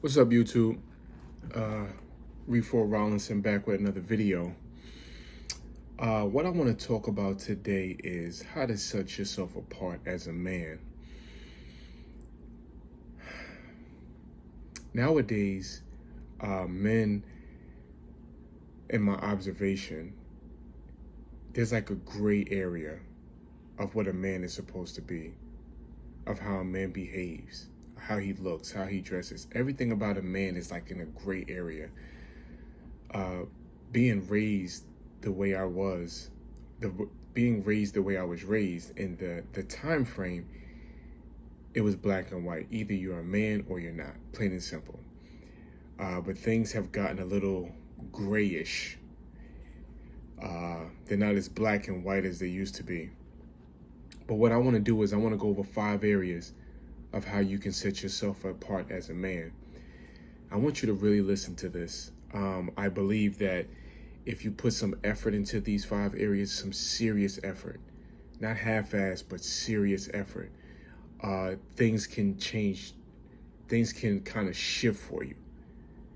What's up, YouTube? Refor Rollinson back with another video. What I want to talk about today is how to set yourself apart as a man. Nowadays, men, in my observation, there's like a gray area of what a man is supposed to be, of how a man behaves, how he looks, how he dresses. Everything about a man is like in a gray area. Being raised the way I was, being raised the way I was raised, in the time frame, it was black and white. Either you're a man or you're not, plain and simple. But things have gotten a little grayish. They're not as black and white as they used to be. But what I want to do is I want to go over 5 areas of how you can set yourself apart as a man. I want you to really listen to this. I believe that if you put some effort into these 5 areas, some serious effort, not half-assed, but serious effort, things can change. Things can kind of shift for you.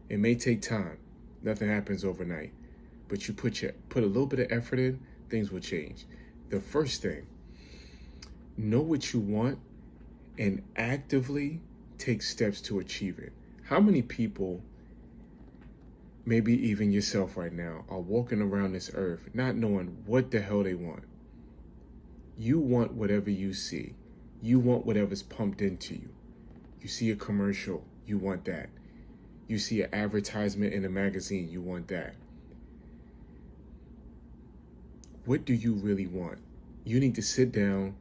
It may take time. Nothing happens overnight. But you put a little bit of effort in, things will change. The first thing, know what you want and actively take steps to achieve it. How many people, maybe even yourself right now, are walking around this earth not knowing what the hell they want? You want whatever you see. You want whatever's pumped into you. You see a commercial, you want that. You see an advertisement in a magazine, you want that. What do you really want? You need to sit down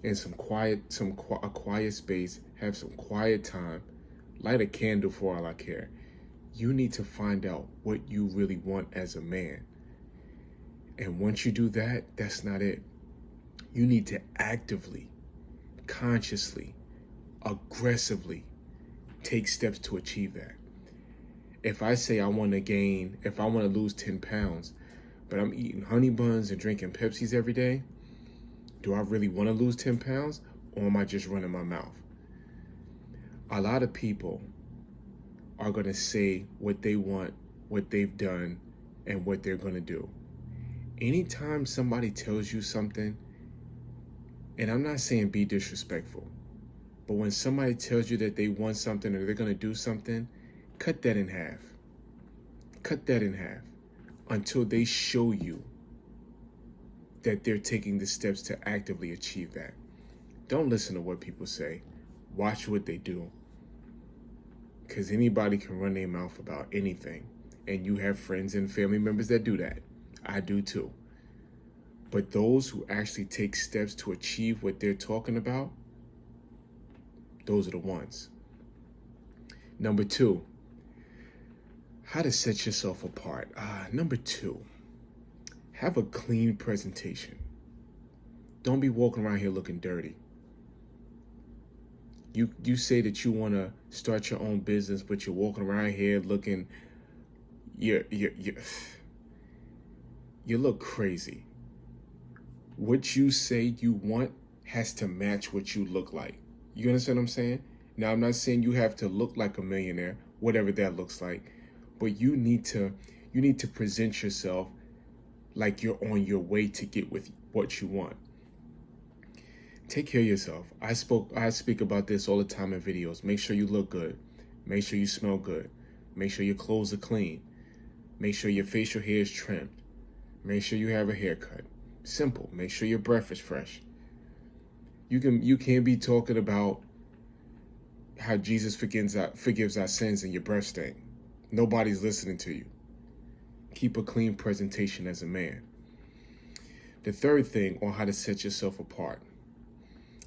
in a quiet space, have some quiet time, light a candle for all I care. You need to find out what you really want as a man. And once you do that, that's not it. You need to actively, consciously, aggressively take steps to achieve that. If I say if I want to lose 10 pounds, but I'm eating honey buns and drinking Pepsis every day, do I really want to lose 10 pounds, or am I just running my mouth? A lot of people are going to say what they want, what they've done, and what they're going to do. Anytime somebody tells you something, and I'm not saying be disrespectful, but when somebody tells you that they want something or they're going to do something, cut that in half. Cut that in half until they show you that they're taking the steps to actively achieve that. Don't listen to what people say. Watch what they do. Because anybody can run their mouth about anything. And you have friends and family members that do that. I do too. But those who actually take steps to achieve what they're talking about, those are the ones. Number 2, how to set yourself apart. Number 2, have a clean presentation. Don't be walking around here looking dirty. You say that you want to start your own business, but you're walking around here looking, you look crazy. What you say you want has to match what you look like. You understand what I'm saying? Now, I'm not saying you have to look like a millionaire, whatever that looks like, but you need to present yourself like you're on your way to get with what you want. Take care of yourself. I speak about this all the time in videos. Make sure you look good. Make sure you smell good. Make sure your clothes are clean. Make sure your facial hair is trimmed. Make sure you have a haircut. Simple. Make sure your breath is fresh. You can't be talking about how Jesus forgives our sins and your breath stink. Nobody's listening to you. Keep a clean presentation as a man. The third thing on how to set yourself apart.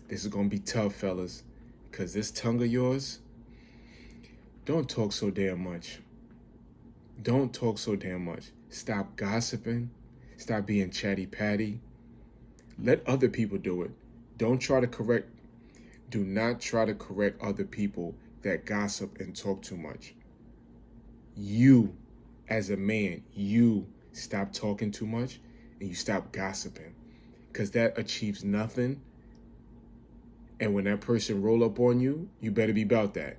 This is going to be tough, fellas, because this tongue of yours, don't talk so damn much. Don't talk so damn much. Stop gossiping. Stop being chatty-patty. Let other people do it. Do not try to correct other people that gossip and talk too much. You, as a man, you stop talking too much and you stop gossiping, because that achieves nothing. And when that person roll up on you, you better be about that.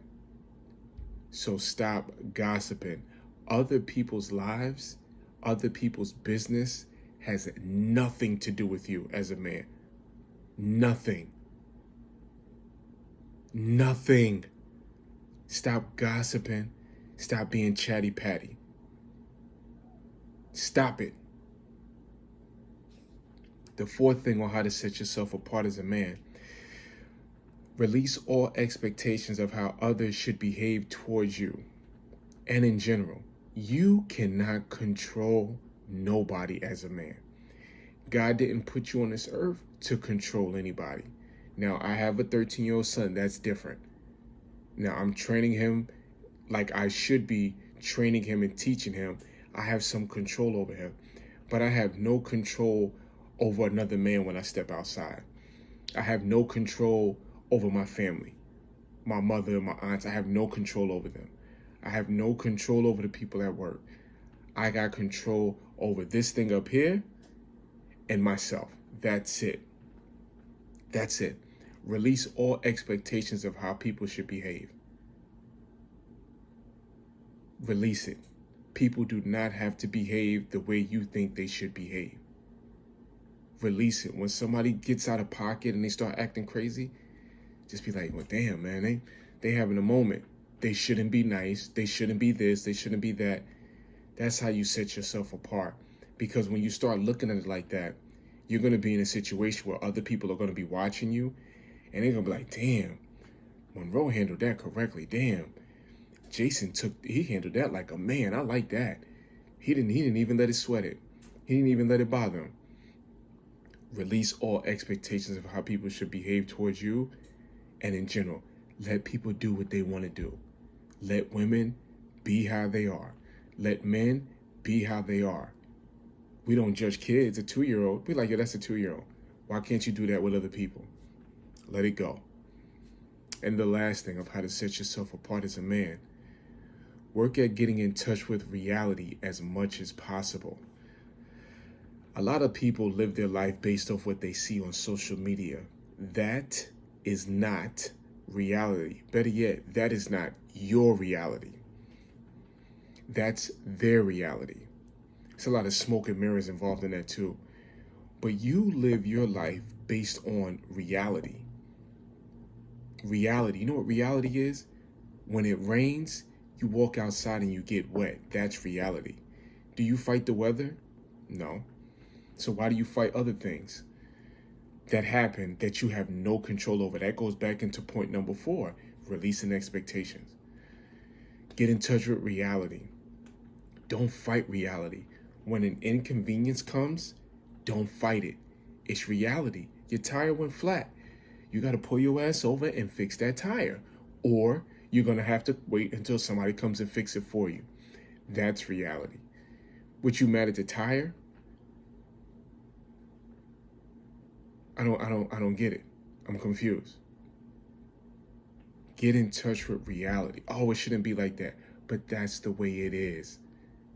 So stop gossiping. Other people's lives, other people's business has nothing to do with you as a man. Nothing. Nothing. Stop gossiping. Stop being chatty patty. Stop it. The fourth thing on how to set yourself apart as a man: release all expectations of how others should behave towards you and in general. You cannot control nobody as a man. God didn't put you on this earth to control anybody. Now, I have a 13-year-old son. That's different. Now, I'm training him like I should be training him and teaching him. I have some control over him, but I have no control over another man when I step outside. I have no control over my family, my mother, my aunts. I have no control over them. I have no control over the people at work. I got control over this thing up here and myself. That's it. That's it. Release all expectations of how people should behave. Release it. People do not have to behave the way you think they should behave. Release it. When somebody gets out of pocket and they start acting crazy, just be like, well, damn, man, they having a moment. They shouldn't be nice. They shouldn't be this. They shouldn't be that. That's how you set yourself apart. Because when you start looking at it like that, you're going to be in a situation where other people are going to be watching you, and they're going to be like, damn, Monroe handled that correctly. Damn, Jason he handled that like a man. I like that. He didn't even let it sweat it. He didn't even let it bother him. Release all expectations of how people should behave towards you and in general. Let people do what they want to do. Let women be how they are. Let men be how they are. We don't judge kids. A 2-year-old, we like, yeah, that's a 2-year-old. Why can't you do that with other people? Let it go. And the last thing of how to set yourself apart as a man: work at getting in touch with reality as much as possible. A lot of people live their life based off what they see on social media. That is not reality. Better yet, that is not your reality. That's their reality. There's a lot of smoke and mirrors involved in that too. But you live your life based on reality. Reality. You know what reality is? When it rains, you walk outside and you get wet. That's reality. Do you fight the weather? No. So why do you fight other things that happen that you have no control over? That goes back into point number 4, releasing expectations. Get in touch with reality. Don't fight reality. When an inconvenience comes, don't fight it. It's reality. Your tire went flat. You got to pull your ass over and fix that tire. Or you're going to have to wait until somebody comes and fix it for you. That's reality. What, you mad at the tire? I don't get it. I'm confused. Get in touch with reality. Oh, it shouldn't be like that. But that's the way it is.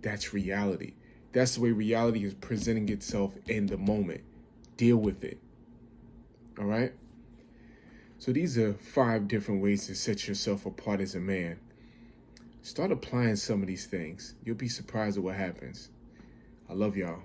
That's reality. That's the way reality is presenting itself in the moment. Deal with it. All right? So these are 5 different ways to set yourself apart as a man. Start applying some of these things. You'll be surprised at what happens. I love y'all.